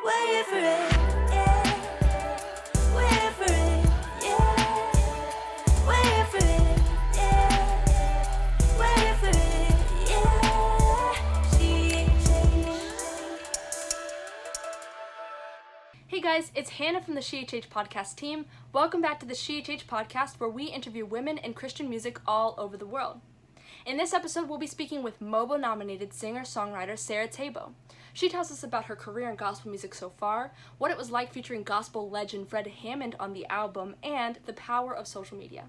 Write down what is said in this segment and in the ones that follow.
Wait for it, yeah. Wait for it, yeah. Wait for it, yeah. Wait for it, yeah. Hey guys, it's Hannah from the SheHH podcast team. Welcome back to the SheHH podcast, where we interview women in Christian music all over the world. In this episode, we'll be speaking with MOBO-nominated singer-songwriter Sarah Teibo. She tells us about her career in gospel music so far, what it was like featuring Gospel Legend Fred Hammond on the album, and the power of social media.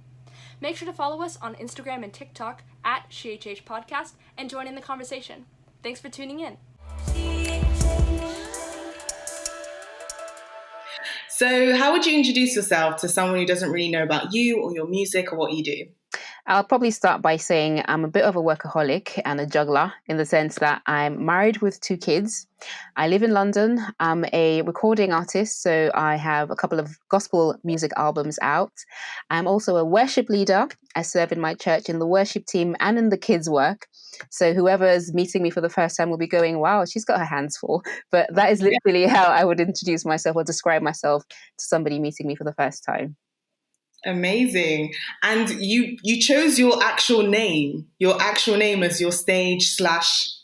Make sure to follow us on Instagram and TikTok at SheHH Podcast and join in the conversation. Thanks for tuning in. So how would you introduce yourself to someone who doesn't really know about you or your music or what you do? I'll probably start by saying I'm a bit of a workaholic and a juggler in the sense that I'm married with 2 kids. I live in London. I'm a recording artist, so I have a couple of gospel music albums out. I'm also a worship leader. I serve in my church in the worship team and in the kids' work. So whoever's meeting me for the first time will be going, wow, she's got her hands full. But that is literally how I would introduce myself or describe myself to somebody meeting me for the first time. Amazing. And you chose your actual name as your stage / artist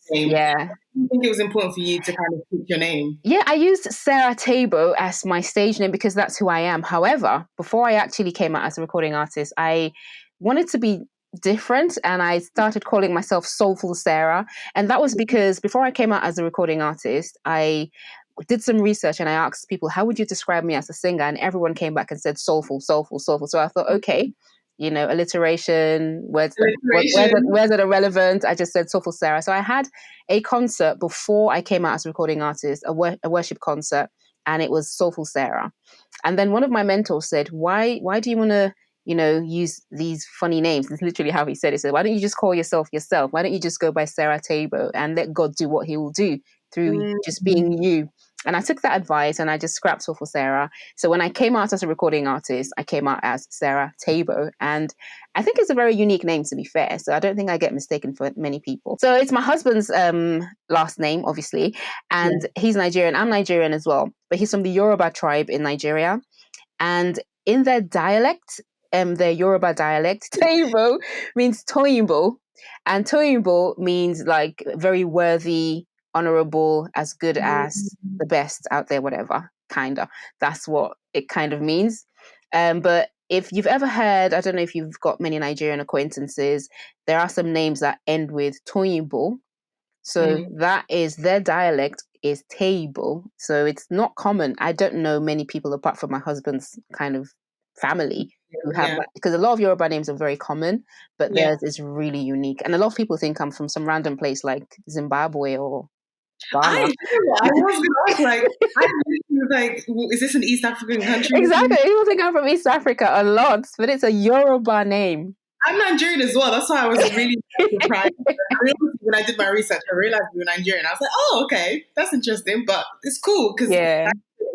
name. Yeah. I think it was important for you to kind of pick your name. Yeah, I used Sarah Teibo as my stage name because that's who I am. However, before I actually came out as a recording artist, I wanted to be different and I started calling myself Soulful Sarah. And that was because before I came out as a recording artist, I did some research and I asked people, how would you describe me as a singer? And everyone came back and said soulful, soulful, soulful. So I thought, okay, alliteration, words that are relevant. I just said Soulful Sarah. So I had a concert before I came out as a recording artist, a worship concert, and it was Soulful Sarah. And then one of my mentors said, why do you want to, use these funny names? That's literally how he said it. He said, why don't you just call yourself? Why don't you just go by Sarah Teibo and let God do what he will do through just being you? And I took that advice and I just scrapped Soulful Sarah. So when I came out as a recording artist, I came out as Sarah Teibo. And I think it's a very unique name, to be fair. So I don't think I get mistaken for many people. So it's my husband's last name, obviously. And he's Nigerian. I'm Nigerian as well. But he's from the Yoruba tribe in Nigeria. And in their dialect, their Yoruba dialect, Teibo means Toyinbo. And Toyinbo means like very worthy, honorable, as good as, the best out there, whatever, kind of. That's what it kind of means. But if you've ever heard, I don't know if you've got many Nigerian acquaintances, there are some names that end with Toyinbo. So that is, their dialect is Teibo. So it's not common. I don't know many people apart from my husband's kind of family who have that, because a lot of Yoruba names are very common, but theirs is really unique. And a lot of people think I'm from some random place like Zimbabwe or Ghana. I was like, is this an East African country? Exactly. People think I'm from East Africa a lot, but it's a Yoruba name. I'm Nigerian as well. That's why I was really surprised. When I did my research, I realized you were Nigerian. I was like, oh, okay, that's interesting, but it's cool because that's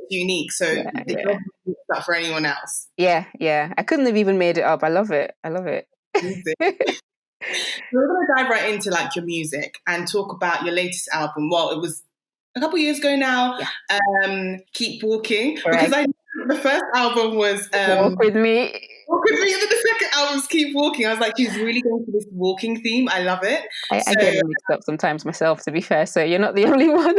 unique. So it's not stuff for anyone else. Yeah. I couldn't have even made it up. I love it. We're going to dive right into like your music and talk about your latest album. Well, it was a couple of years ago now. Keep Walking. Correct. Because the first album was Walk With Me. Walk With Me, and then the second album's Keep Walking. I was like, she's really going for this walking theme. I love it. I get it mixed up sometimes myself, to be fair. So you're not the only one.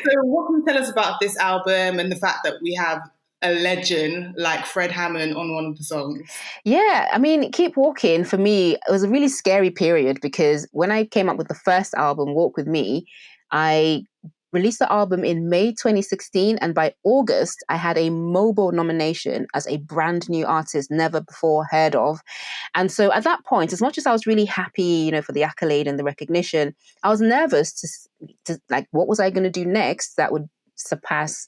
So what can you tell us about this album and the fact that we have a legend like Fred Hammond on one of the songs? Yeah, I mean, Keep Walking, for me, it was a really scary period because when I came up with the first album, Walk With Me, I released the album in May 2016, and by August, I had a MOBO nomination as a brand new artist never before heard of. And so at that point, as much as I was really happy, for the accolade and the recognition, I was nervous to like, what was I going to do next that would surpass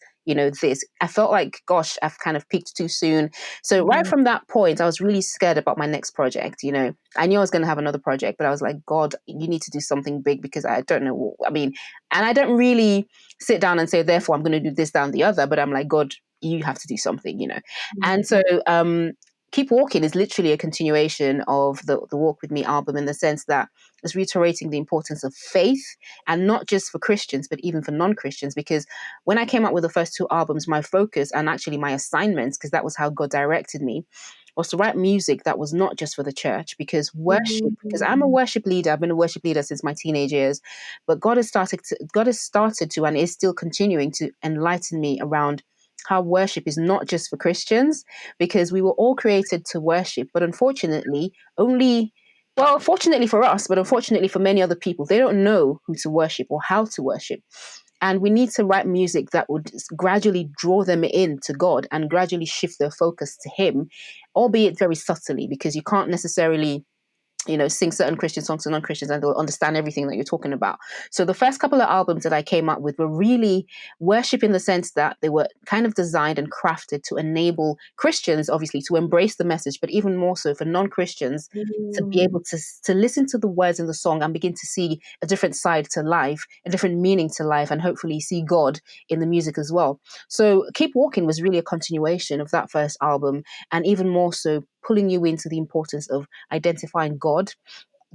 this? I felt like, gosh, I've kind of peaked too soon. So right from that point, I was really scared about my next project. I knew I was going to have another project, but I was like, God, you need to do something big because I don't know. And I don't really sit down and say, therefore, I'm going to do this, that, and the other. But I'm like, God, you have to do something, And so Keep Walking is literally a continuation of the Walk With Me album, in the sense that it's reiterating the importance of faith, and not just for Christians, but even for non-Christians. Because when I came out with the first two albums, my focus and actually my assignments, because that was how God directed me, was to write music that was not just for the church. Because worship, because I'm a worship leader, I've been a worship leader since my teenage years, but God has started to and is still continuing to enlighten me around how worship is not just for Christians, because we were all created to worship, but unfortunately fortunately for us, but unfortunately for many other people, they don't know who to worship or how to worship. And we need to write music that would gradually draw them in to God and gradually shift their focus to Him, albeit very subtly, because you can't necessarily sing certain Christian songs to non-Christians and they'll understand everything that you're talking about. So the first couple of albums that I came up with were really worship, in the sense that they were kind of designed and crafted to enable Christians, obviously, to embrace the message, but even more so for non-Christians to be able to listen to the words in the song and begin to see a different side to life, a different meaning to life, and hopefully see God in the music as well. So Keep Walking was really a continuation of that first album, and even more so pulling you into the importance of identifying God,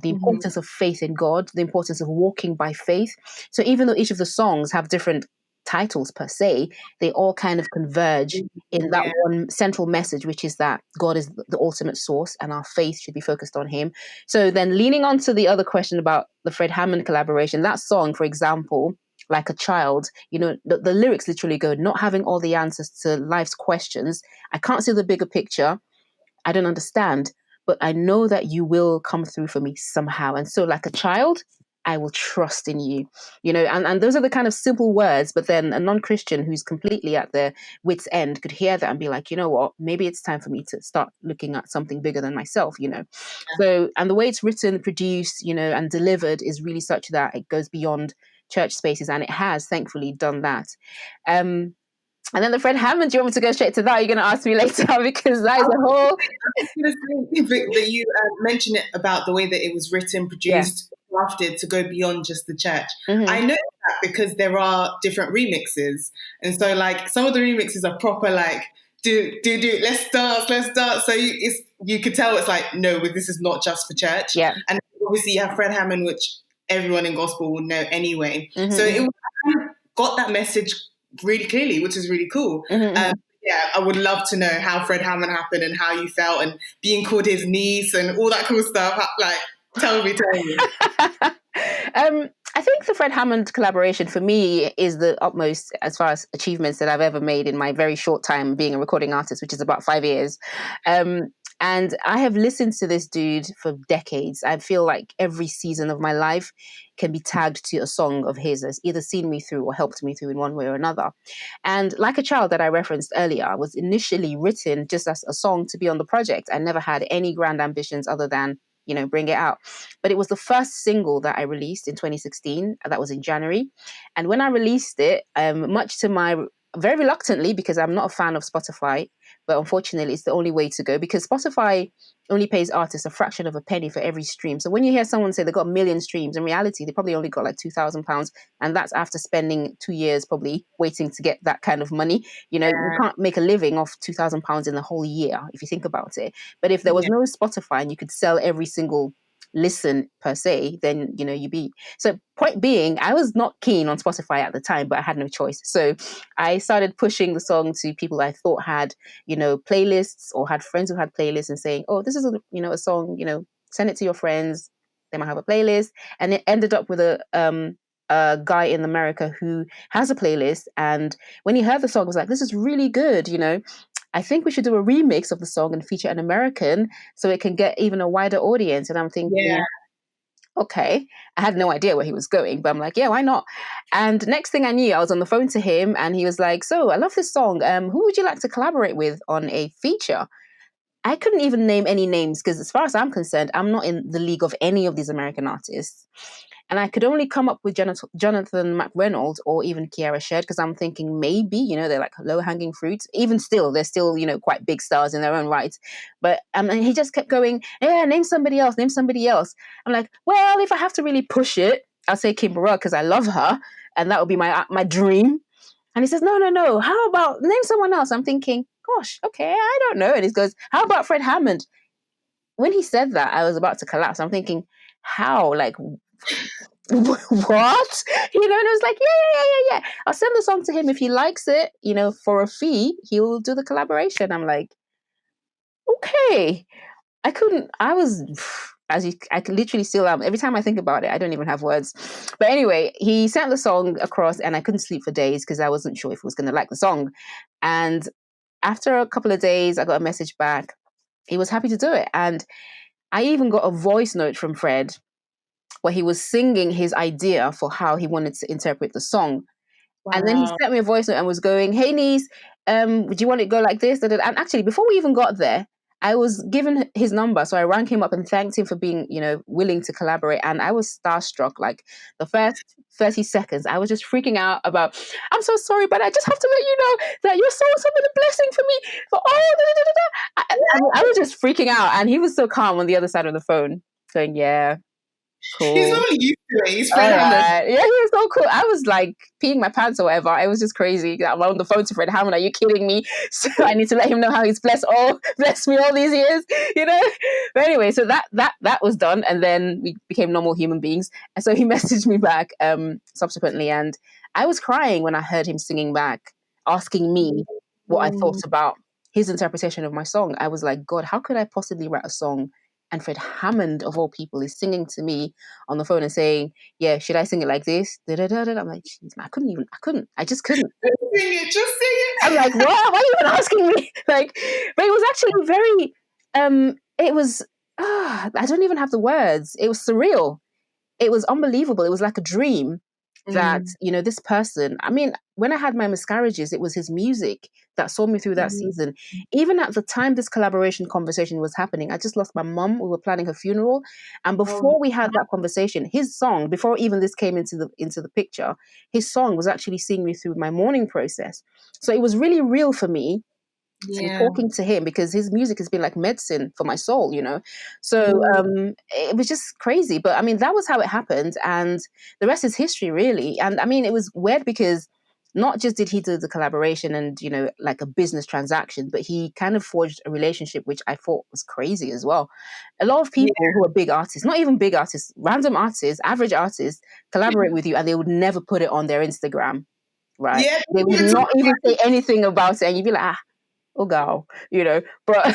the importance of faith in God, the importance of walking by faith. So even though each of the songs have different titles per se, they all kind of converge in that one central message, which is that God is the ultimate source and our faith should be focused on Him. So then, leaning on to the other question about the Fred Hammond collaboration, that song, for example, Like a Child, the lyrics literally go, not having all the answers to life's questions, I can't see the bigger picture, I don't understand, but I know that you will come through for me somehow. And so, like a child, I will trust in you, and those are the kind of simple words. But then a non-Christian who's completely at their wit's end could hear that and be like, you know what, maybe it's time for me to start looking at something bigger than myself, So, and the way it's written, produced, and delivered is really such that it goes beyond church spaces, and it has thankfully done that. And then the Fred Hammond, do you want me to go straight to that? Or are you going to ask me later? Because that is a whole... that you mentioned it about the way that it was written, produced, crafted to go beyond just the church. I know that because there are different remixes. And so, like, some of the remixes are proper, like, do, let's dance. So you could tell it's like, no, this is not just for church. Yeah. And obviously you have Fred Hammond, which everyone in gospel will know anyway. So it got that message really clearly, which is really cool. I would love to know how Fred Hammond happened and how you felt, and being called his niece and all that cool stuff. Like, tell me. I think the Fred Hammond collaboration for me is the utmost as far as achievements that I've ever made in my very short time being a recording artist, which is about 5 years. And I have listened to this dude for decades. I feel like every season of my life can be tagged to a song of his that's either seen me through or helped me through in one way or another. And Like a Child, that I referenced earlier, was initially written just as a song to be on the project. I never had any grand ambitions other than, bring it out. But it was the first single that I released in 2016. That was in January. And when I released it, much to my... very reluctantly, because I'm not a fan of Spotify, but unfortunately it's the only way to go, because Spotify only pays artists a fraction of a penny for every stream. So when you hear someone say they got 1 million streams, in reality they probably only got like £2,000, and that's after spending 2 years probably waiting to get that kind of money. You can't make a living off £2,000 in the whole year if you think about it. But if there was no Spotify and you could sell every single listen per se, then you be... So point being, I was not keen on Spotify at the time, but I had no choice. So I started pushing the song to people I thought had playlists, or had friends who had playlists, and saying, oh, this is a song, send it to your friends, they might have a playlist. And it ended up with a guy in America who has a playlist, and when he heard the song was like, this is really good, I think we should do a remix of the song and feature an American so it can get even a wider audience. And I'm thinking, okay. I had no idea where he was going, but I'm like, yeah, why not? And next thing I knew, I was on the phone to him and he was like, so I love this song. Who would you like to collaborate with on a feature? I couldn't even name any names because as far as I'm concerned, I'm not in the league of any of these American artists. And I could only come up with Jonathan McReynolds or even Kiara Shedd, because I'm thinking maybe, they're like low-hanging fruits. Even still, they're still, quite big stars in their own right. But and he just kept going, yeah, name somebody else. I'm like, well, if I have to really push it, I'll say Kim Burrell because I love her. And that would be my dream. And he says, no. How about name someone else? I'm thinking, gosh, okay, I don't know. And he goes, how about Fred Hammond? When he said that, I was about to collapse. I'm thinking, how? Like, what? And I was like, yeah. I'll send the song to him. If he likes it, for a fee, he'll do the collaboration. I'm like, okay. I can literally still every time I think about it, I don't even have words. But anyway, he sent the song across and I couldn't sleep for days because I wasn't sure if he was going to like the song. And after a couple of days, I got a message back. He was happy to do it. And I even got a voice note from Fred where he was singing his idea for how he wanted to interpret the song. Wow. And then he sent me a voice note and was going, hey, niece, do you want it to go like this? And actually, before we even got there, I was given his number. So I rang him up and thanked him for being, willing to collaborate. And I was starstruck. Like the first 30 seconds, I was just freaking out about, I'm so sorry, but I just have to let you know that your song has been a blessing for me. For I was just freaking out. And he was so calm on the other side of the phone going, yeah. Cool. He's only used to it. He's Fred Hammond. Yeah, he was so cool. I was like peeing my pants or whatever. It was just crazy. I'm on the phone to Fred Hammond. Are you kidding me? So I need to let him know how he's blessed me all these years, But anyway, so that was done, and then we became normal human beings. And so he messaged me back subsequently, and I was crying when I heard him singing back, asking me what I thought about his interpretation of my song. I was like, God, how could I possibly write a song? And Fred Hammond, of all people, is singing to me on the phone and saying, yeah, should I sing it like this? I'm like, I just couldn't. Just sing it. I'm like, what? Why are you even asking me? But it was actually very, I don't even have the words. It was surreal. It was unbelievable. It was like a dream that, this person, I mean, when I had my miscarriages, it was his music that saw me through that season. Even at the time this collaboration conversation was happening, I just lost my mum. We were planning her funeral. And before we had that conversation, his song, before even this came into the picture, his song was actually seeing me through my mourning process. So it was really real for me to be talking to him, because his music has been like medicine for my soul, So it was just crazy. But I mean, that was how it happened. And the rest is history, really. And I mean, it was weird because not just did he do the collaboration and, like a business transaction, but he kind of forged a relationship, which I thought was crazy as well. A lot of people who are big artists, not even big artists, random artists, average artists, collaborate with you and they would never put it on their Instagram, right? Yeah, they would not even say anything about it. And you'd be like, oh girl, but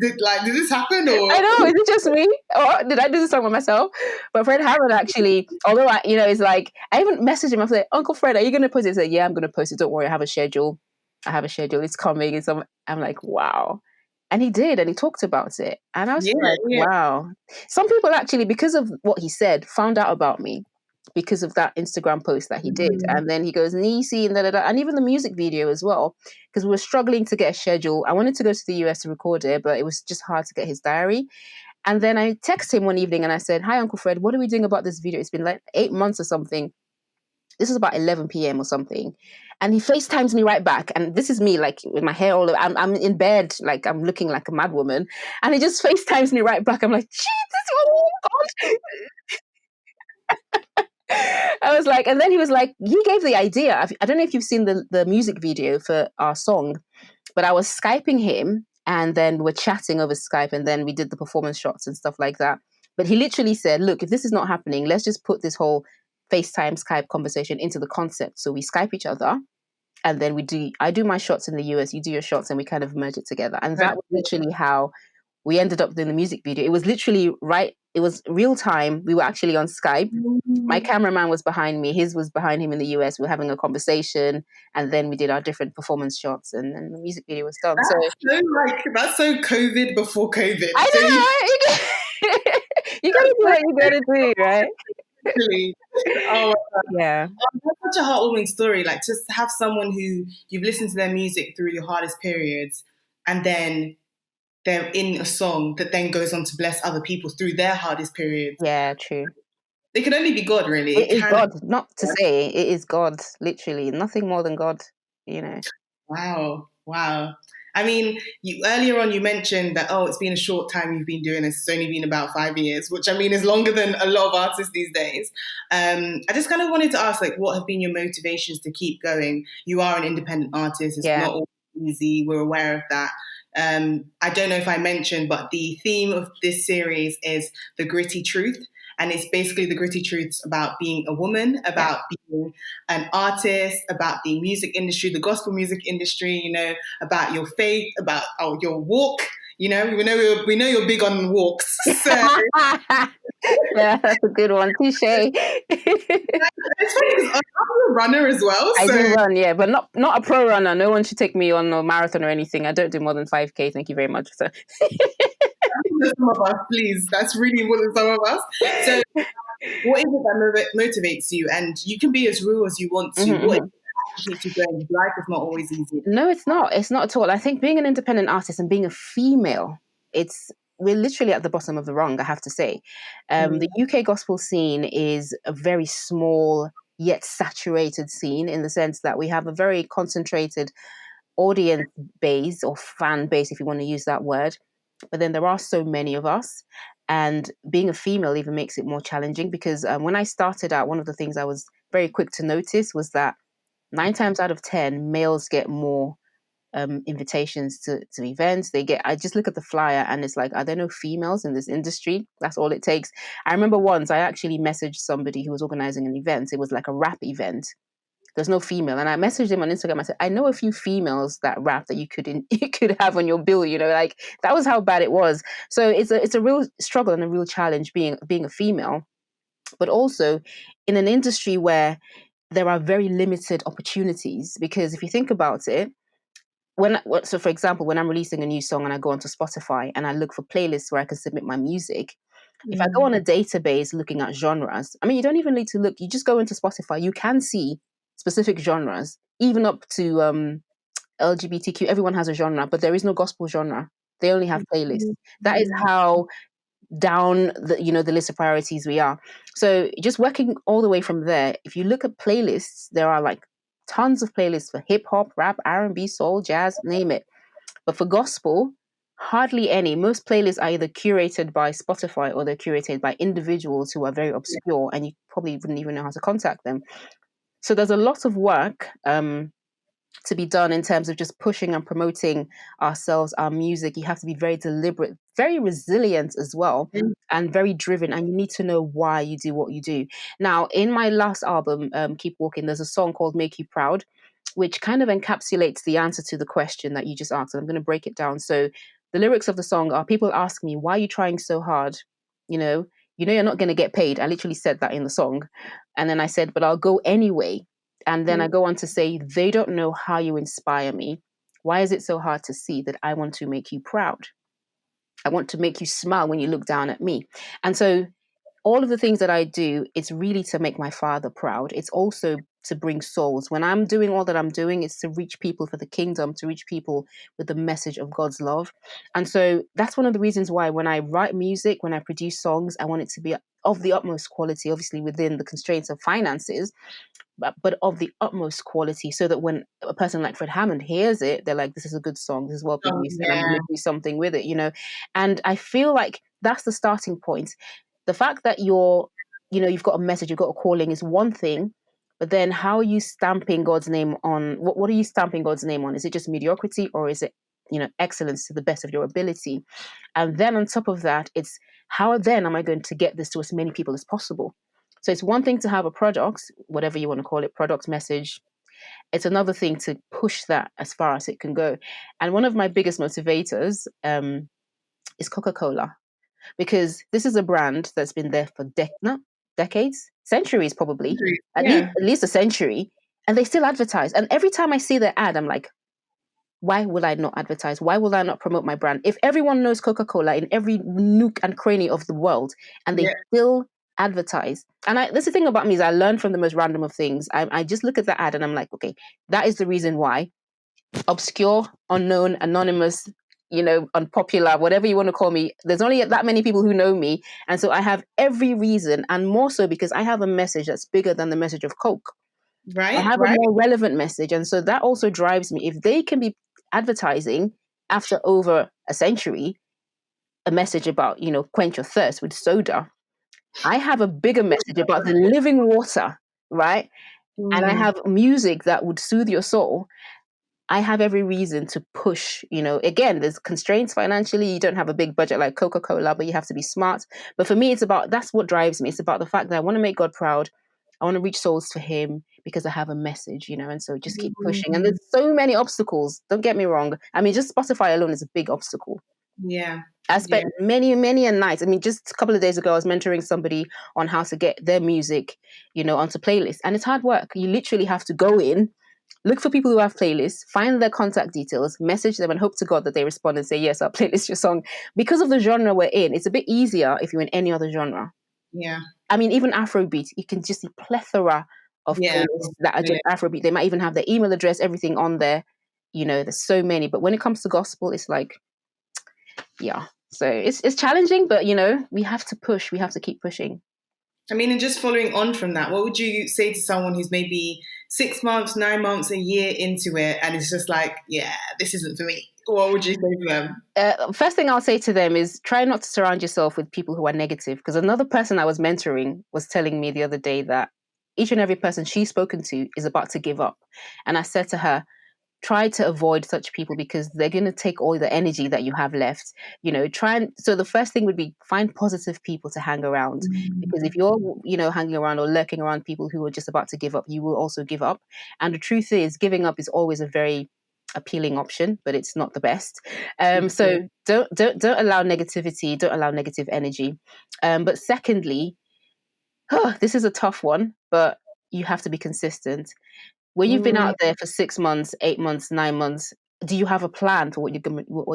did this happen, or I know, is it just me, or did I do this song by myself? But Fred Hammond actually, although it's like I even messaged him. I was like, Uncle Fred, are you going to post it? He said, yeah, I'm going to post it. Don't worry, I have a schedule. It's coming. I'm like, wow. And he did, and he talked about it, and I was wow. Some people actually, because of what he said, found out about me because of that Instagram post that he did. And then he goes, Nisi, and even the music video as well, because we were struggling to get a schedule. I wanted to go to the US to record it, but it was just hard to get his diary. And then I texted him one evening and I said, hi, Uncle Fred, what are we doing about this video? It's been like 8 months or something. This was about 11 p.m. or something. And he FaceTimes me right back. And this is me, like, with my hair all over. I'm in bed, like, I'm looking like a mad woman. And he just FaceTimes me right back. I'm like, Jesus, oh, God. I was like, and then he was like, he gave the idea. I don't know if you've seen the music video for our song, but I was Skyping him and then we're chatting over Skype and then we did the performance shots and stuff like that. But he literally said, look, if this is not happening, let's just put this whole FaceTime Skype conversation into the concept. So we Skype each other and then I do my shots in the US, you do your shots, and we kind of merge it together. And that was literally how we ended up doing the music video. It was literally it was real time. We were actually on Skype. My cameraman was behind me. His was behind him in the US. We were having a conversation. And then we did our different performance shots and the music video was done. That's so COVID before COVID. I know, right? You got to do what you got to do, right? Oh, yeah. That's such a heartwarming story. Like, just have someone who you've listened to their music through your hardest periods and then they're in a song that then goes on to bless other people through their hardest periods. Yeah, true. It can only be God, really. It is God, not to say. It is God, literally. Nothing more than God, Wow. I mean, earlier on you mentioned that, it's been a short time you've been doing this. It's only been about 5 years, which I mean is longer than a lot of artists these days. I just kind of wanted to ask, like, what have been your motivations to keep going? You are an independent artist. It's not all easy. We're aware of that. I don't know if I mentioned, but the theme of this series is the gritty truth. And it's basically the gritty truths about being a woman, about being an artist, about the music industry, the gospel music industry, you know, about your faith, about your walk. You know, we know you're big on walks. So. Yeah, that's a good one. Touche. It's funny because I'm a runner as well. I do run, yeah, but not a pro runner. No one should take me on a marathon or anything. I don't do more than 5K. Thank you very much. So. Some of us, please. That's really more than some of us. So, what is it that motivates you? And you can be as real as you want to. What is it that keeps you going? Life is not always easy. No, it's not. It's not at all. I think being an independent artist and being a female, we're literally at the bottom of the rung, I have to say. The UK gospel scene is a very small yet saturated scene in the sense that we have a very concentrated audience base or fan base, if you want to use that word. But then there are so many of us. And being a female even makes it more challenging because when I started out, one of the things I was very quick to notice was that 9 times out of 10, males get more invitations to events. I just look at the flyer and it's like, are there no females in this industry? That's all it takes. I remember once I actually messaged somebody who was organizing an event. It was like a rap event. There's no female. And I messaged him on Instagram. I said, I know a few females that rap that you could have on your bill, you know, like that was how bad it was. So it's a real struggle and a real challenge being a female, but also in an industry where there are very limited opportunities, because if you think about it, so for example, when I'm releasing a new song and I go onto Spotify and I look for playlists where I can submit my music, if I go on a database looking at genres, I mean, you don't even need to look, you just go into Spotify, you can see specific genres, even up to LGBTQ, everyone has a genre, but there is no gospel genre. They only have playlists. That is how down the list of priorities we are. So just working all the way from there, if you look at playlists, there are like tons of playlists for hip hop, rap, R&B, soul, jazz, name it. But for gospel, hardly any. Most playlists are either curated by Spotify or they're curated by individuals who are very obscure and you probably wouldn't even know how to contact them. So there's a lot of work to be done in terms of just pushing and promoting ourselves, our music. You have to be very deliberate, very resilient as well, and very driven. And you need to know why you do what you do. Now, in my last album, Keep Walking, there's a song called Make You Proud, which kind of encapsulates the answer to the question that you just asked. And I'm going to break it down. So the lyrics of the song are, people ask me, why are you trying so hard? You know you're not going to get paid. I literally said that in the song. And then I said, but I'll go anyway. And then I go on to say, they don't know how you inspire me. Why is it so hard to see that I want to make you proud? I want to make you smile when you look down at me. And so all of the things that I do, it's really to make my Father proud. It's also to bring souls. When I'm doing all that I'm doing, it's to reach people for the kingdom, to reach people with the message of God's love. And so that's one of the reasons why when I write music, when I produce songs, I want it to be of the utmost quality, obviously within the constraints of finances, but of the utmost quality, so that when a person like Fred Hammond hears it, they're like, this is a good song, this is well produced, and I'm going to do something with it, And I feel like that's the starting point. The fact that you've got a message, you've got a calling is one thing, but then how are you stamping God's name on, what are you stamping God's name on? Is it just mediocrity, or is it, excellence to the best of your ability? And then on top of that, it's how then am I going to get this to as many people as possible? So it's one thing to have a product, whatever you want to call it, product message. It's another thing to push that as far as it can go. And one of my biggest motivators is Coca-Cola, because this is a brand that's been there for decades, centuries probably, at least a century, and they still advertise. And every time I see their ad, I'm like, why will I not advertise? Why will I not promote my brand? If everyone knows Coca-Cola in every nook and cranny of the world, and they still advertise. And that's the thing about me, is I learn from the most random of things. I just look at the ad and I'm like, okay, that is the reason why. Obscure, unknown, anonymous, unpopular, whatever you want to call me. There's only that many people who know me. And so I have every reason, and more so because I have a message that's bigger than the message of Coke. Right. I have a more relevant message. And so that also drives me. If they can be advertising after over a century, a message about, quench your thirst with soda, I have a bigger message about the living water, right? And I have music that would soothe your soul. I have every reason to push, again, there's constraints financially. You don't have a big budget like Coca-Cola, but you have to be smart. But for me, that's what drives me. It's about the fact that I want to make God proud. I want to reach souls for him because I have a message, and so just keep pushing. And there's so many obstacles. Don't get me wrong. I mean, just Spotify alone is a big obstacle. Yeah. I spent many, many a night. I mean, just a couple of days ago, I was mentoring somebody on how to get their music, onto playlists. And it's hard work. You literally have to go in, look for people who have playlists, find their contact details, message them, and hope to God that they respond and say, yes, I'll playlist your song. Because of the genre we're in, it's a bit easier if you're in any other genre. Yeah. I mean, even Afrobeat, you can just see plethora of playlists that are just Afrobeat. They might even have their email address, everything on there. There's so many. But when it comes to gospel, it's like, yeah. So it's challenging, but, we have to push. We have to keep pushing. I mean, and just following on from that, what would you say to someone who's maybe 6 months, 9 months, a year into it, and it's just like, yeah, this isn't for me? What would you say to them? First thing I'll say to them is try not to surround yourself with people who are negative. Because another person I was mentoring was telling me the other day that each and every person she's spoken to is about to give up. And I said to her, try to avoid such people because they're going to take all the energy that you have left. So the first thing would be find positive people to hang around, because if you're, hanging around or lurking around people who are just about to give up, you will also give up. And the truth is, giving up is always a very appealing option, but it's not the best. So don't allow negativity, don't allow negative energy. But secondly, this is a tough one, but you have to be consistent. When you've been out there for 6 months, 8 months, 9 months, do you have a plan for what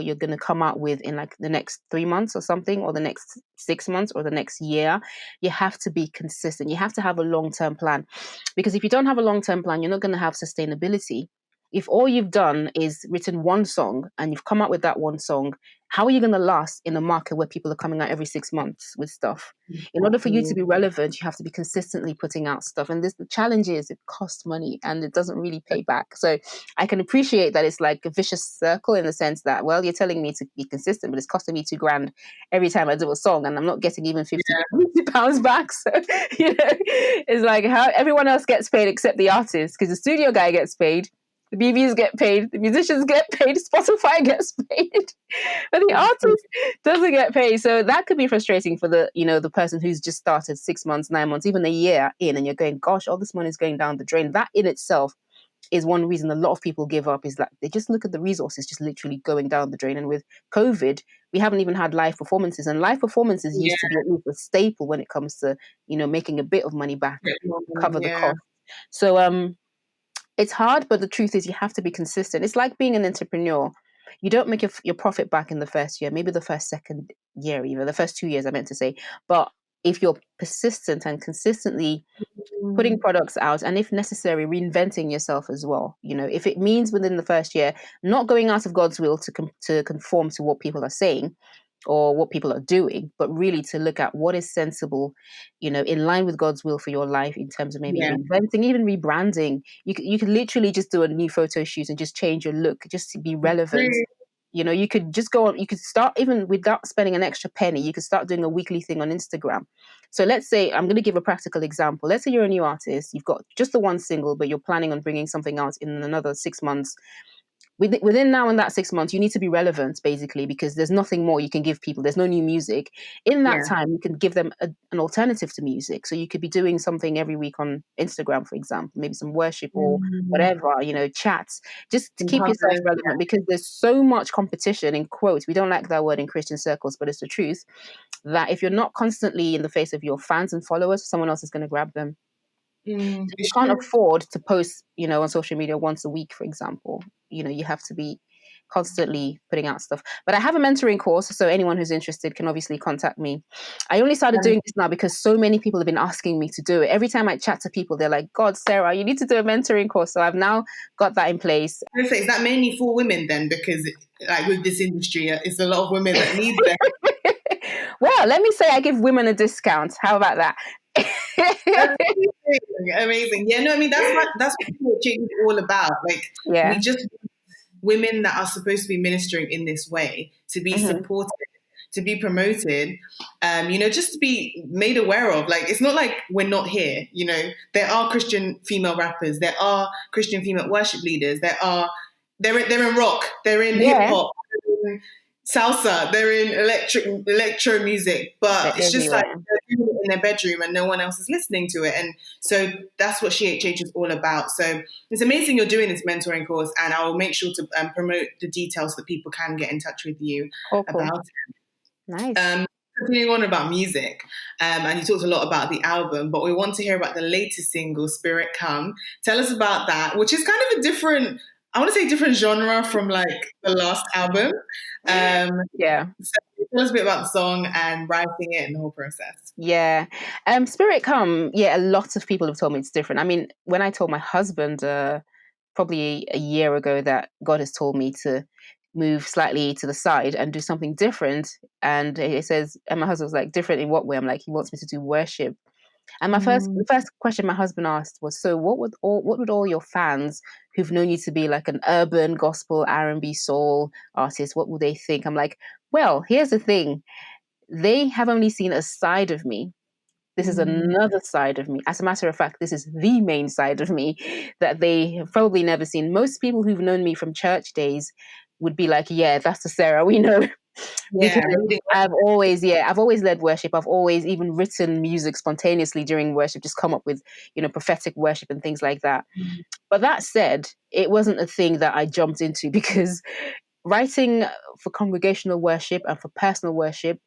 you're going to come out with in like the next 3 months or something, or the next 6 months or the next year? You have to be consistent. You have to have a long-term plan, because if you don't have a long-term plan, you're not going to have sustainability. If all you've done is written one song and you've come out with that one song, how are you going to last in a market where people are coming out every 6 months with stuff? In order for you to be relevant, you have to be consistently putting out stuff. And the challenge is it costs money and it doesn't really pay back. So I can appreciate that it's like a vicious circle in the sense that, well, you're telling me to be consistent, but it's costing me $2,000 every time I do a song and I'm not getting even 50 pounds back. So, it's like how everyone else gets paid except the artist, because the studio guy gets paid. The BVs get paid, the musicians get paid, Spotify gets paid, but the artist doesn't get paid. So that could be frustrating for the person who's just started 6 months, 9 months, even a year in, and you're going, gosh, all this money is going down the drain. That in itself is one reason a lot of people give up, is that they just look at the resources just literally going down the drain. And with COVID, we haven't even had live performances, and live performances used to be at least a staple when it comes to, making a bit of money back, cover the cost. So, it's hard, but the truth is you have to be consistent. It's like being an entrepreneur. You don't make your profit back in the first year, maybe the second year, even the first 2 years, I meant to say. But if you're persistent and consistently putting products out, and if necessary, reinventing yourself as well, if it means within the first year, not going out of God's will to conform to what people are saying or what people are doing, but really to look at what is sensible, in line with God's will for your life, in terms of maybe reinventing, even rebranding. You could literally just do a new photo shoot and just change your look just to be relevant. You could just go on, you could start even without spending an extra penny, you could start doing a weekly thing on Instagram. So let's say, I'm going to give a practical example. Let's say you're a new artist, you've got just the one single, but you're planning on bringing something out in another 6 months. Within now and that 6 months, you need to be relevant, basically, because there's nothing more you can give people. There's no new music. In that time, you can give them an alternative to music. So you could be doing something every week on Instagram, for example, maybe some worship or whatever, chats, just to keep yourself relevant, because there's so much competition, in quotes. We don't like that word in Christian circles, but it's the truth, that if you're not constantly in the face of your fans and followers, someone else is going to grab them. You can't afford to post, on social media once a week, for example. You have to be constantly putting out stuff. But I have a mentoring course, so anyone who's interested can obviously contact me. I only started doing this now because so many people have been asking me to do it. Every time I chat to people, they're like, God, Sarah, you need to do a mentoring course. So I've now got that in place. Is that mainly for women then? Because like with this industry, it's a lot of women that need that. Well, let me say I give women a discount. How about that? Amazing. Yeah, no, I mean, that's what change is all about. Like, we just women that are supposed to be ministering in this way to be supported, to be promoted, just to be made aware of. Like, it's not like we're not here. There are Christian female rappers, there are Christian female worship leaders, there are They're in rock, they're in hip hop, they're in salsa, they're in electro music, but They're it's just like everywhere. they're doing it in their bedroom and no one else is listening to it. And so that's what SheHH is all about. So it's amazing you're doing this mentoring course, and I will make sure to promote the details so that people can get in touch with you Cool. about it. Nice. Continuing on about music, and you talked a lot about the album, but we want to hear about the latest single, Spirit Come. Tell us about that, which is kind of a different, I want to say different genre from like the last album. So tell us a bit about the song and writing it and the whole process. Yeah. Spirit Come, a lot of people have told me it's different. I mean, when I told my husband probably a year ago that God has told me to move slightly to the side and do something different, and he says, and my husband was like, different in what way? I'm like, he wants me to do worship. And the first question my husband asked was, so what would all your fans who've known you to be like an urban gospel R&B soul artist, what would they think? I'm like, well, here's the thing. They have only seen a side of me. This is another side of me. As a matter of fact, this is the main side of me that they have probably never seen. Most people who've known me from church days would be like, yeah, that's the Sarah we know. Because I've always led worship. I've always even written music spontaneously during worship, just come up with, prophetic worship and things like that. But that said, it wasn't a thing that I jumped into, because writing for congregational worship and for personal worship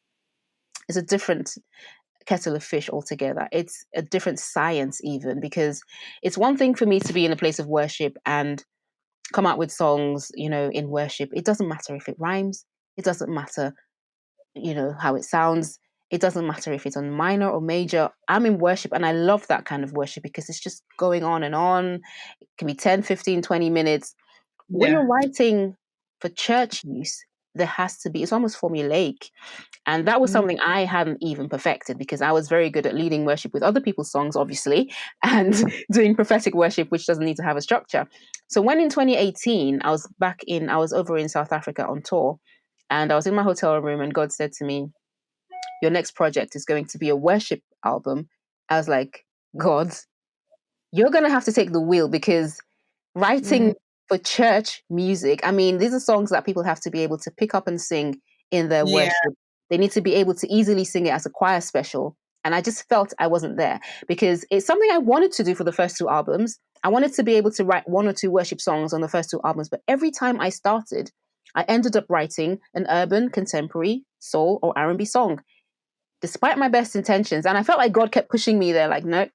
is a different kettle of fish altogether. It's a different science even, because it's one thing for me to be in a place of worship and come out with songs, in worship. It doesn't matter if it rhymes. It doesn't matter, how it sounds. It doesn't matter if it's on minor or major. I'm in worship and I love that kind of worship because it's just going on and on. It can be 10, 15, 20 minutes. When you're writing for church use, there has to be, it's almost formulaic. And that was something I hadn't even perfected, because I was very good at leading worship with other people's songs, obviously, and doing prophetic worship, which doesn't need to have a structure. So when in 2018, I was over in South Africa on tour, and I was in my hotel room, and God said to me, your next project is going to be a worship album. I was like, God, you're going to have to take the wheel, because writing for church music, I mean, these are songs that people have to be able to pick up and sing in their worship. They need to be able to easily sing it as a choir special. And I just felt I wasn't there, because it's something I wanted to do for the first two albums. I wanted to be able to write one or two worship songs on the first two albums. But every time I started, I ended up writing an urban, contemporary, soul, or R&B song, despite my best intentions. And I felt like God kept pushing me there, like, no,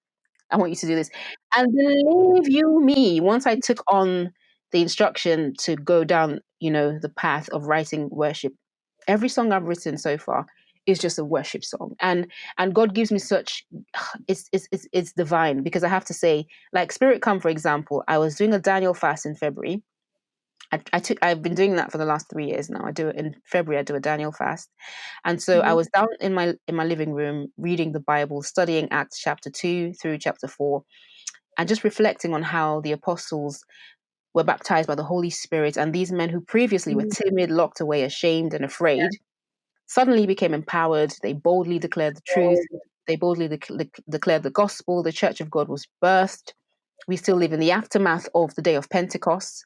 I want you to do this. And believe you me, once I took on the instruction to go down, the path of writing worship, every song I've written so far is just a worship song. And God gives me such, it's divine, because I have to say, like Spirit Come, for example, I was doing a Daniel fast in February. I've been doing that for the last 3 years now. In February, I do a Daniel fast. And so I was down in my living room reading the Bible, studying Acts chapter 2 through chapter 4, and just reflecting on how the apostles were baptized by the Holy Spirit, and these men who previously were timid, locked away, ashamed, and afraid, suddenly became empowered. They boldly declared the truth. They boldly declared the gospel. The church of God was birthed. We still live in the aftermath of the day of Pentecost.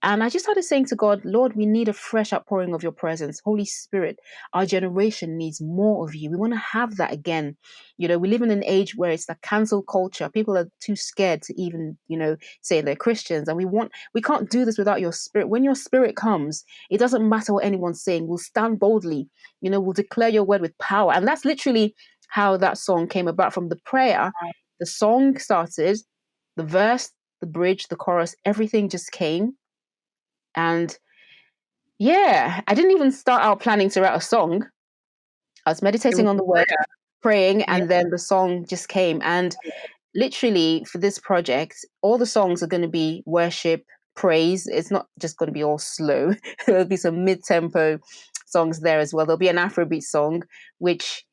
And I just started saying to God, Lord, we need a fresh outpouring of your presence. Holy Spirit, our generation needs more of you. We want to have that again. We live in an age where it's the cancel culture. People are too scared to even, say they're Christians. And we can't do this without your spirit. When your spirit comes, it doesn't matter what anyone's saying. We'll stand boldly. We'll declare your word with power. And that's literally how that song came about. From the prayer, the song started, the verse, the bridge, the chorus, everything just came. And I didn't even start out planning to write a song. I was meditating on the word, praying, and then the song just came. And literally for this project, all the songs are going to be worship, praise. It's not just going to be all slow. There'll be some mid-tempo songs there as well. There'll be an Afrobeat song, which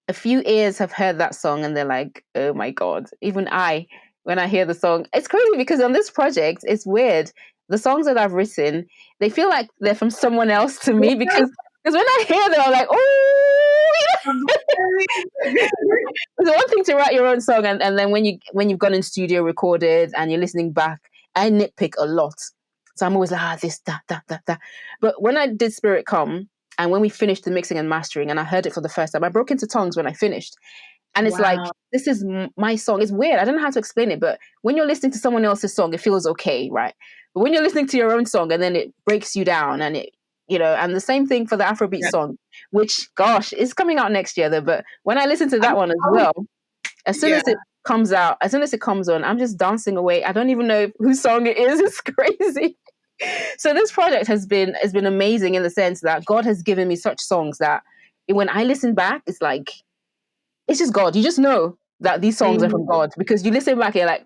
a few ears have heard that song and they're like, oh my God. Even when I hear the song, it's crazy because on this project, it's weird. The songs that I've written, they feel like they're from someone else to me, because when I hear them, I'm like, oh, it's one thing to write your own song, and then when you've gone in studio, recorded, and you're listening back, I nitpick a lot. So I'm always like, this, that. But when I did Spirit Come, and when we finished the mixing and mastering, and I heard it for the first time, I broke into tongues when I finished. And it's like, this is my song. It's weird. I don't know how to explain it, but when you're listening to someone else's song, it feels okay, right? But when you're listening to your own song and then it breaks you down, and it, and the same thing for the Afrobeat song, which, gosh, is coming out next year though. But when I listen to that one as well, as soon as it comes out, as soon as it comes on, I'm just dancing away. I don't even know whose song it is. It's crazy. So this project has been amazing in the sense that God has given me such songs that when I listen back, it's like, it's just God. You just know that these songs are from God because you listen back and you're like,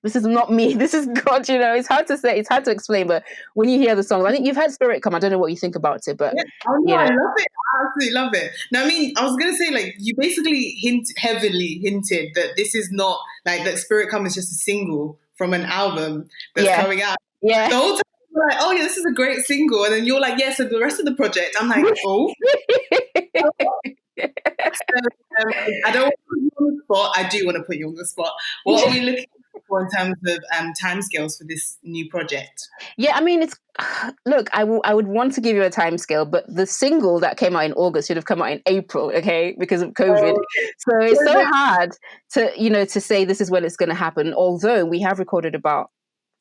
this is not me. This is God. It's hard to say. It's hard to explain. But when you hear the songs, I think you've heard Spirit Come. I don't know what you think about it, but I love it. I absolutely love it. Now, I mean, I was gonna say, like, you basically heavily hinted that this is not like that. Spirit Come is just a single from an album that's coming out. Yeah. The whole time you're like, oh yeah, this is a great single, and then you're like, yeah. So the rest of the project, I'm like, oh. I don't want to put you on the spot. I do want to put you on the spot. What are we looking for in terms of timescales for this new project? Yeah, I mean, look, I would want to give you a timescale, but the single that came out in August should have come out in April, okay, because of COVID. So it's so hard to say this is when it's going to happen. Although we have recorded about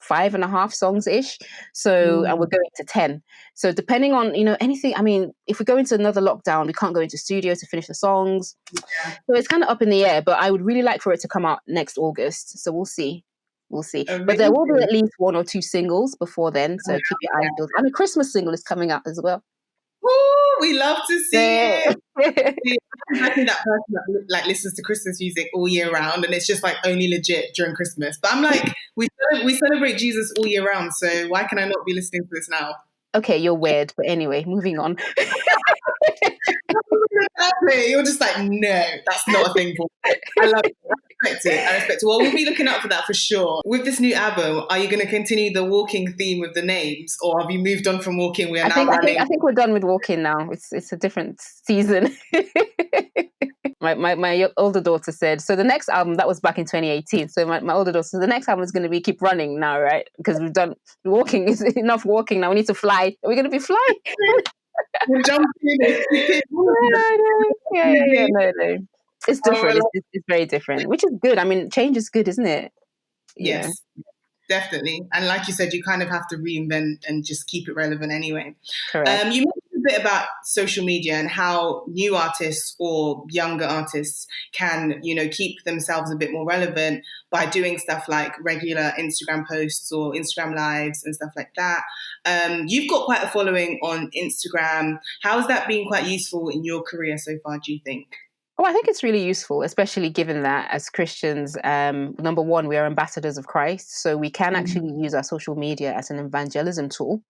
5.5 songs ish, so and we're going to 10. So depending on anything, I mean, if we go into another lockdown, we can't go into studio to finish the songs. So it's kind of up in the air. But I would really like for it to come out next August. So we'll see. Amazing. But there will be at least 1 or 2 singles before then. So keep your eyes peeled. And a Christmas single is coming out as well. Ooh, we love to see it. I think that person that listens to Christmas music all year round, and it's just like only legit during Christmas. But I'm like, we celebrate Jesus all year round, so why can I not be listening to this now? Okay, you're weird, but anyway, moving on. You're just like, no, that's not a thing for me. I love it. I respect it. Well, we'll be looking out for that for sure. With this new album, are you going to continue the walking theme with the names, or have you moved on from walking? We are now running. I think we're done with walking now. It's a different season. My older daughter said, so the next album, that was back in 2018. So my older daughter said, the next album is going to be Keep Running now, right? Because we've done walking. Is enough walking now. We need to fly. Are we going to be flying? We're jumping. No. It's different. It's very different, which is good. I mean, change is good, isn't it? Yes, definitely. And like you said, you kind of have to reinvent and just keep it relevant anyway. Correct. You mentioned a bit about social media and how new artists or younger artists can, keep themselves a bit more relevant by doing stuff like regular Instagram posts or Instagram lives and stuff like that. You've got quite a following on Instagram. How has that been quite useful in your career so far, do you think? Oh, I think it's really useful, especially given that as Christians, number one, we are ambassadors of Christ. So we can actually use our social media as an evangelism tool,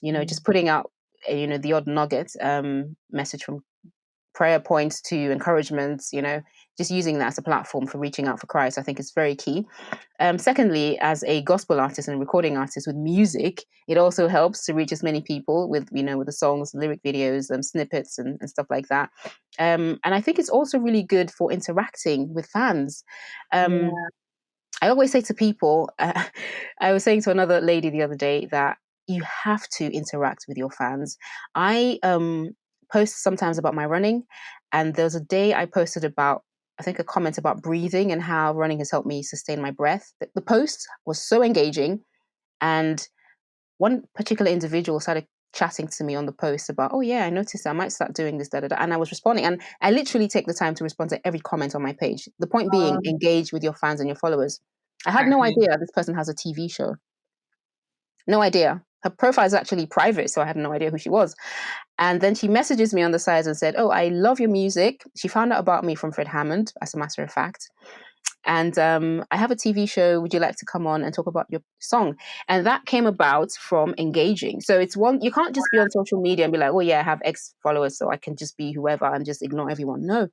just putting out, the odd nugget message from prayer points to encouragements, just using that as a platform for reaching out for Christ, I think is very key. Secondly, as a gospel artist and recording artist with music, it also helps to reach as many people with the songs, lyric videos, snippets and stuff like that. And I think it's also really good for interacting with fans. I always say to people, I was saying to another lady the other day that you have to interact with your fans. I post sometimes about my running, and there was a day I posted about, I think, a comment about breathing and how running has helped me sustain my breath. The post was so engaging, and one particular individual started chatting to me on the post about, oh yeah, I noticed I might start doing this, and I was responding, and I literally take the time to respond to every comment on my page. The point being, engage with your fans and your followers. I had no idea this person has a TV show. No idea. Her profile is actually private, so I had no idea who she was. And then she messages me on the side and said, oh, I love your music. She found out about me from Fred Hammond, as a matter of fact. And I have a TV show. Would you like to come on and talk about your song? And that came about from engaging. So it's one, you can't just be on social media and be like, oh yeah, I have X followers, so I can just be whoever and just ignore everyone. No.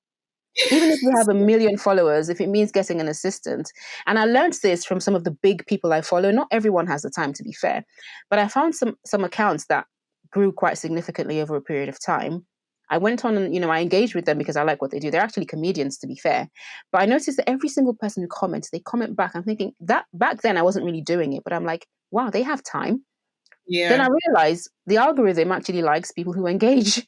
Even if you have 1 million followers, if it means getting an assistant. And I learned this from some of the big people I follow. Not everyone has the time, to be fair. But I found some accounts that grew quite significantly over a period of time. I went on and, I engaged with them because I like what they do. They're actually comedians, to be fair. But I noticed that every single person who comments, they comment back. I'm thinking that back then I wasn't really doing it, but I'm like, wow, they have time. then I realized the algorithm actually likes people who engage.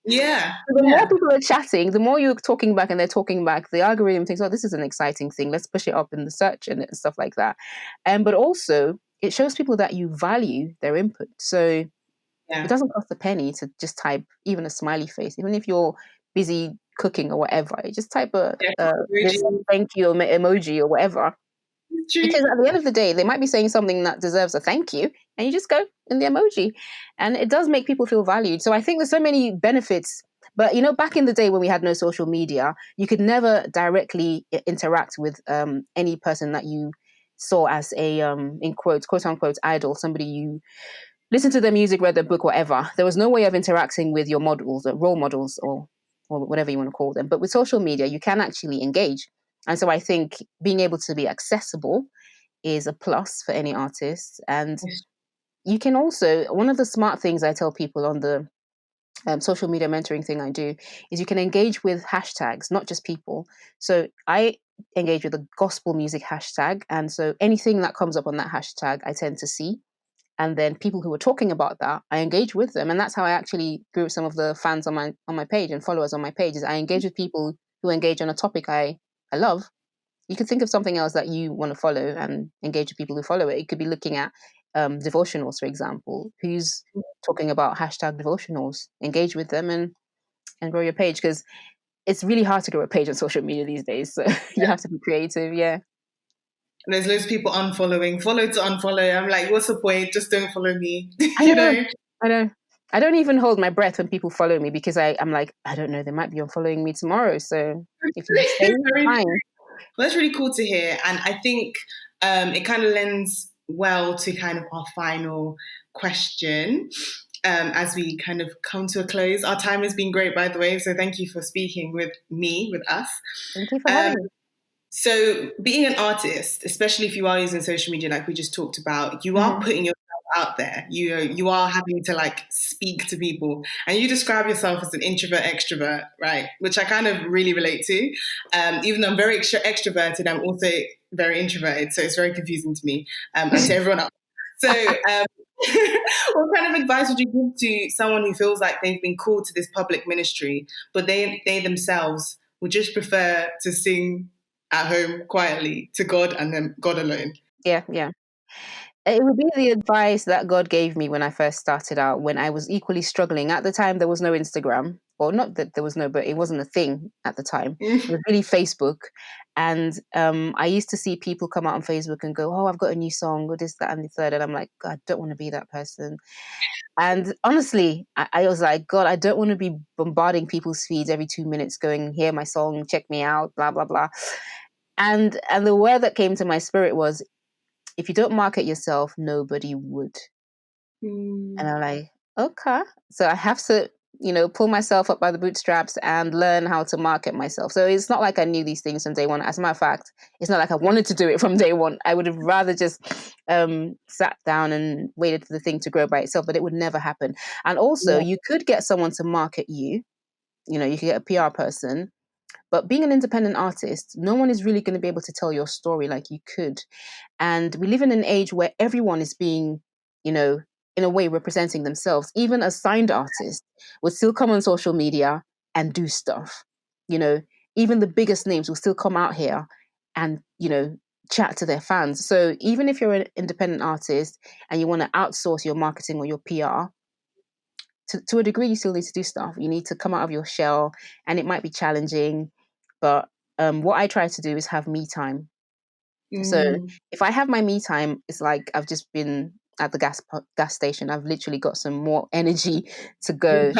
Yeah. So the more people are chatting, the more you're talking back and they're talking back, the algorithm thinks, oh, this is an exciting thing. Let's push it up in the search and stuff like that. But also, it shows people that you value their input. So it doesn't cost a penny to just type even a smiley face, even if you're busy cooking or whatever. You just type a thank you emoji or whatever. Because at the end of the day, they might be saying something that deserves a thank you, and you just go in the emoji. And it does make people feel valued. So I think there's so many benefits. But, back in the day when we had no social media, you could never directly interact with any person that you saw as a, in quotes, quote unquote, idol, somebody you listened to their music, read their book, whatever. There was no way of interacting with your models, or role models, or whatever you want to call them. But with social media, you can actually engage. And so I think being able to be accessible is a plus for any artist. And you can also, one of the smart things I tell people on the social media mentoring thing I do is you can engage with hashtags, not just people. So I engage with the gospel music hashtag. And so anything that comes up on that hashtag, I tend to see. And then people who are talking about that, I engage with them. And that's how I actually grew some of the fans on my page and followers on my page, is I engage with people who engage on a topic I love. You could think of something else that you want to follow and engage with people who follow it. It could be looking at devotionals, for example. Who's talking about hashtag devotionals? Engage with them and grow your page, because it's really hard to grow a page on social media these days. So you have to be creative, And there's loads of people unfollowing, follow to unfollow. I'm like, what's the point? Just don't follow me. I know. I don't even hold my breath when people follow me, because I'm like, I don't know, they might be unfollowing me tomorrow. So if you stay, fine. Well, that's really cool to hear. And I think it kind of lends well to kind of our final question as we kind of come to a close. Our time has been great, by the way. So thank you for speaking with us. Thank you for having me. So being an artist, especially if you are using social media like we just talked about, you are putting yourself out there. You are having to speak to people, and you describe yourself as an introvert extrovert, right? Which I kind of really relate to. Even though I'm very extroverted, I'm also very introverted, so it's very confusing to me and to everyone else. So what kind of advice would you give to someone who feels like they've been called to this public ministry, but they themselves would just prefer to sing at home quietly to God and then God alone? Yeah. It would be the advice that God gave me when I first started out, when I was equally struggling. At the time, there was no Instagram, or not that there was no, but it wasn't a thing at the time. It was really Facebook. And I used to see people come out on Facebook and go, oh, I've got a new song, or this, that, and the third. And I'm like, God, I don't want to be that person. And honestly, I was like, God, I don't want to be bombarding people's feeds every 2 minutes going, hear my song, check me out, blah, blah, blah. And the word that came to my spirit was, if you don't market yourself, nobody would. And I'm like, okay. So I have to, pull myself up by the bootstraps and learn how to market myself. So it's not like I knew these things from day one. As a matter of fact, it's not like I wanted to do it from day one. I would have rather just sat down and waited for the thing to grow by itself, but it would never happen. And also, you could get someone to market you. You could get a PR person. But being an independent artist, no one is really going to be able to tell your story like you could. And we live in an age where everyone is being, in a way representing themselves. Even a signed artist would still come on social media and do stuff. Even the biggest names will still come out here and, chat to their fans. So even if you're an independent artist and you want to outsource your marketing or your PR, to a degree, you still need to do stuff. You need to come out of your shell, and it might be challenging. But what I try to do is have me time. So if I have my me time, it's like I've just been at the gas station. I've literally got some more energy to go.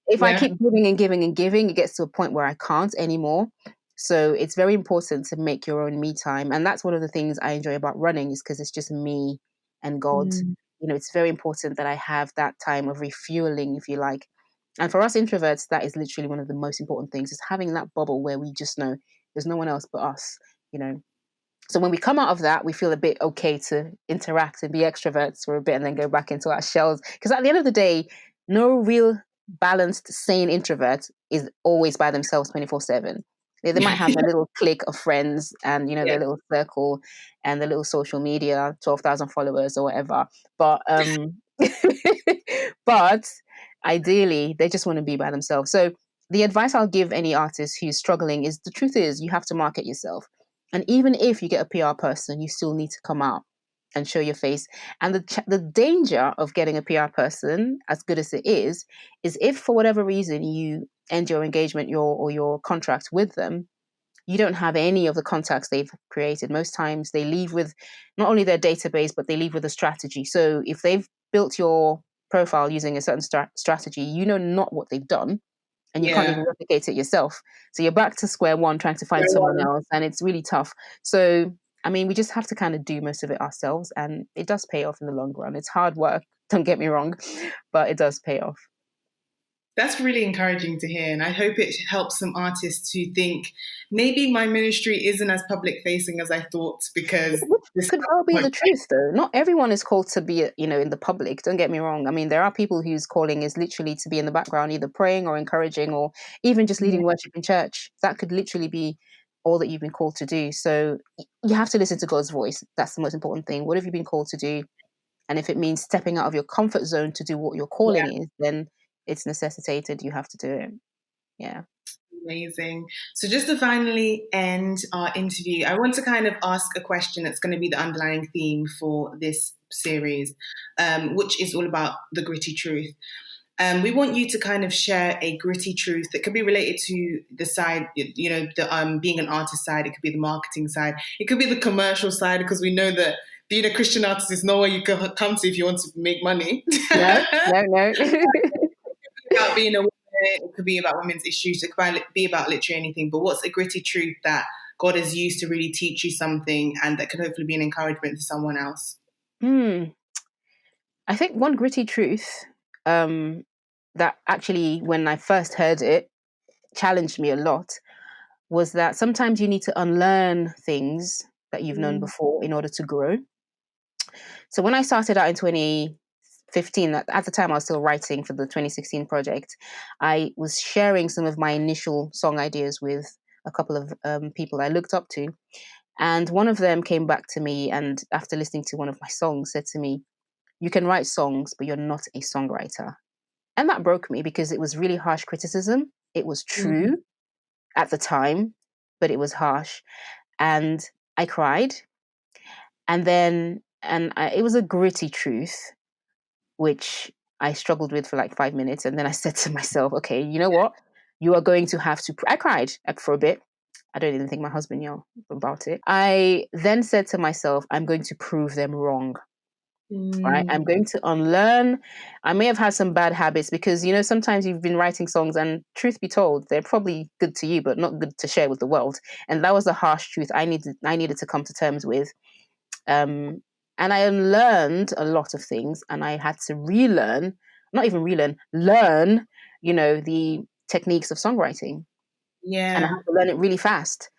If I keep giving and giving and giving, it gets to a point where I can't anymore. So it's very important to make your own me time. And that's one of the things I enjoy about running, is because it's just me and God. It's very important that I have that time of refueling, if you like. And for us introverts, that is literally one of the most important things, is having that bubble where we just know there's no one else but us, So when we come out of that, we feel a bit okay to interact and be extroverts for a bit and then go back into our shells. Because at the end of the day, no real balanced, sane introvert is always by themselves 24/7. They might have a little clique of friends and, their little circle and their little social media, 12,000 followers or whatever. But But ideally, they just want to be by themselves. So the advice I'll give any artist who's struggling is, the truth is, you have to market yourself. And even if you get a PR person, you still need to come out and show your face. And the danger of getting a PR person, as good as it is if for whatever reason you end your engagement or your contract with them, you don't have any of the contacts they've created. Most times they leave with not only their database, but they leave with a strategy. So if they've built your profile using a certain strategy, you know not what they've done, and you can't even replicate it yourself. So you're back to square one trying to find someone else, and it's really tough. So, I mean, we just have to kind of do most of it ourselves, and it does pay off in the long run. It's hard work, don't get me wrong, but it does pay off. That's really encouraging to hear, and I hope it helps some artists who think maybe my ministry isn't as public facing as I thought, because this could well be the truth, though. Not everyone is called to be, in the public. Don't get me wrong. I mean, there are people whose calling is literally to be in the background, either praying or encouraging, or even just leading worship in church. That could literally be all that you've been called to do. So you have to listen to God's voice. That's the most important thing. What have you been called to do? And if it means stepping out of your comfort zone to do what your calling is, then it's necessitated. You have to do it. Yeah. Amazing. So just to finally end our interview, I want to kind of ask a question that's going to be the underlying theme for this series, which is all about the gritty truth. We want you to kind of share a gritty truth that could be related to the side, the being an artist side. It could be the marketing side. It could be the commercial side, because we know that being a Christian artist is nowhere you can come to if you want to make money. No. About being a woman, it could be about women's issues, it could be about literally anything. But what's a gritty truth that God has used to really teach you something, and that could hopefully be an encouragement to someone else? I think one gritty truth that actually, when I first heard it, challenged me a lot, was that sometimes you need to unlearn things that you've known before in order to grow. So when I started out in 2015, at the time I was still writing for the 2016 project, I was sharing some of my initial song ideas with a couple of people I looked up to. And one of them came back to me, and after listening to one of my songs, said to me, "You can write songs, but you're not a songwriter." And that broke me, because it was really harsh criticism. It was true at the time, but it was harsh. And I cried. And then, it was a gritty truth, which I struggled with for like 5 minutes. And then I said to myself, okay, you know what? You are going to have to, I cried for a bit. I don't even think my husband knew about it. I then said to myself, I'm going to prove them wrong. Right? I'm going to unlearn. I may have had some bad habits, because, sometimes you've been writing songs, and truth be told, they're probably good to you, but not good to share with the world. And that was the harsh truth I needed to come to terms with. And I unlearned a lot of things, and I had to learn, the techniques of songwriting. Yeah. And I had to learn it really fast.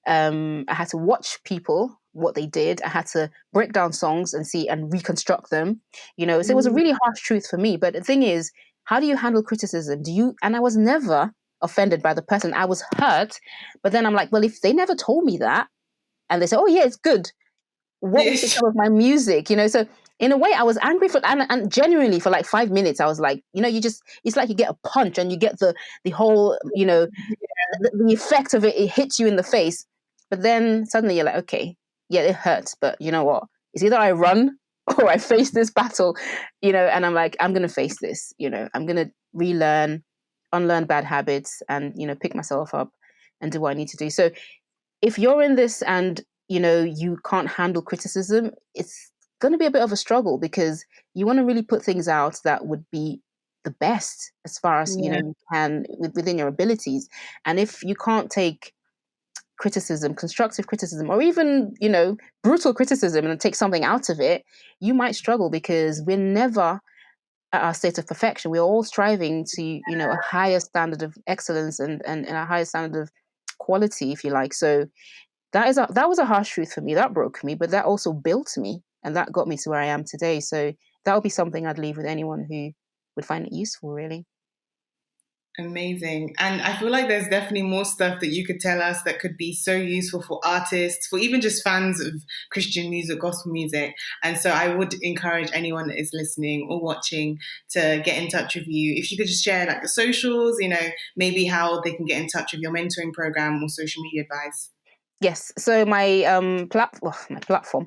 I had to watch people, what they did. I had to break down songs and see and reconstruct them. So it was a really harsh truth for me. But the thing is, how do you handle criticism? And I was never offended by the person. I was hurt. But then I'm like, well, if they never told me that, and they say, oh yeah, it's good, what was the of my music? So in a way, I was angry and genuinely for like 5 minutes, I was like, it's like you get a punch and you get the whole, the effect of it hits you in the face. But then suddenly you're like, okay, yeah, it hurts, but you know what? It's either I run or I face this battle, and I'm like, I'm going to face this, I'm going to relearn, unlearn bad habits, and, pick myself up and do what I need to do. So if you're in this and, you can't handle criticism, it's going to be a bit of a struggle, because you want to really put things out that would be the best as far as, you can within your abilities. And if you can't take criticism, constructive criticism, or even, brutal criticism, and take something out of it, you might struggle, because we're never at our state of perfection. We're all striving to, a higher standard of excellence and a higher standard of quality, if you like. So that was a harsh truth for me. That broke me, but that also built me, and that got me to where I am today. So that would be something I'd leave with anyone who would find it useful, really. Amazing. And I feel like there's definitely more stuff that you could tell us that could be so useful for artists, for even just fans of Christian music, gospel music. And so I would encourage anyone that is listening or watching to get in touch with you. If you could just share like the socials, maybe how they can get in touch with your mentoring program or social media advice. Yes. So my platform,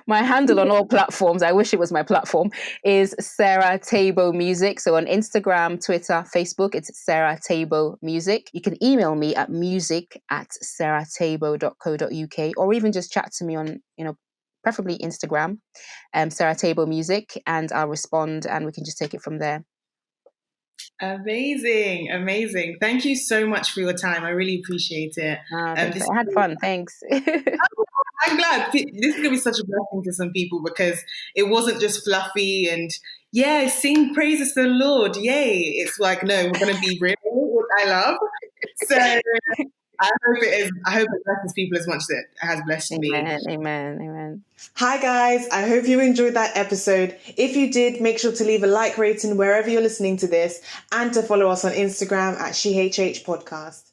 my handle on all platforms, I wish it was my platform, is Sarah Teibo Music. So on Instagram, Twitter, Facebook, it's Sarah Teibo Music. You can email me at music@sarah-teibo.co.uk, or even just chat to me on, preferably Instagram, Sarah Teibo Music, and I'll respond and we can just take it from there. Amazing. Thank you so much for your time. I really appreciate it. I had fun. Thanks. I'm glad. This is going to be such a blessing to some people because it wasn't just fluffy and, sing praises to the Lord. Yay. It's like, no, we're going to be real, which I love. So I hope it blesses people as much as it has blessed me. Amen. Hi guys, I hope you enjoyed that episode. If you did, make sure to leave a like rating wherever you're listening to this and to follow us on Instagram at SheHH Podcast.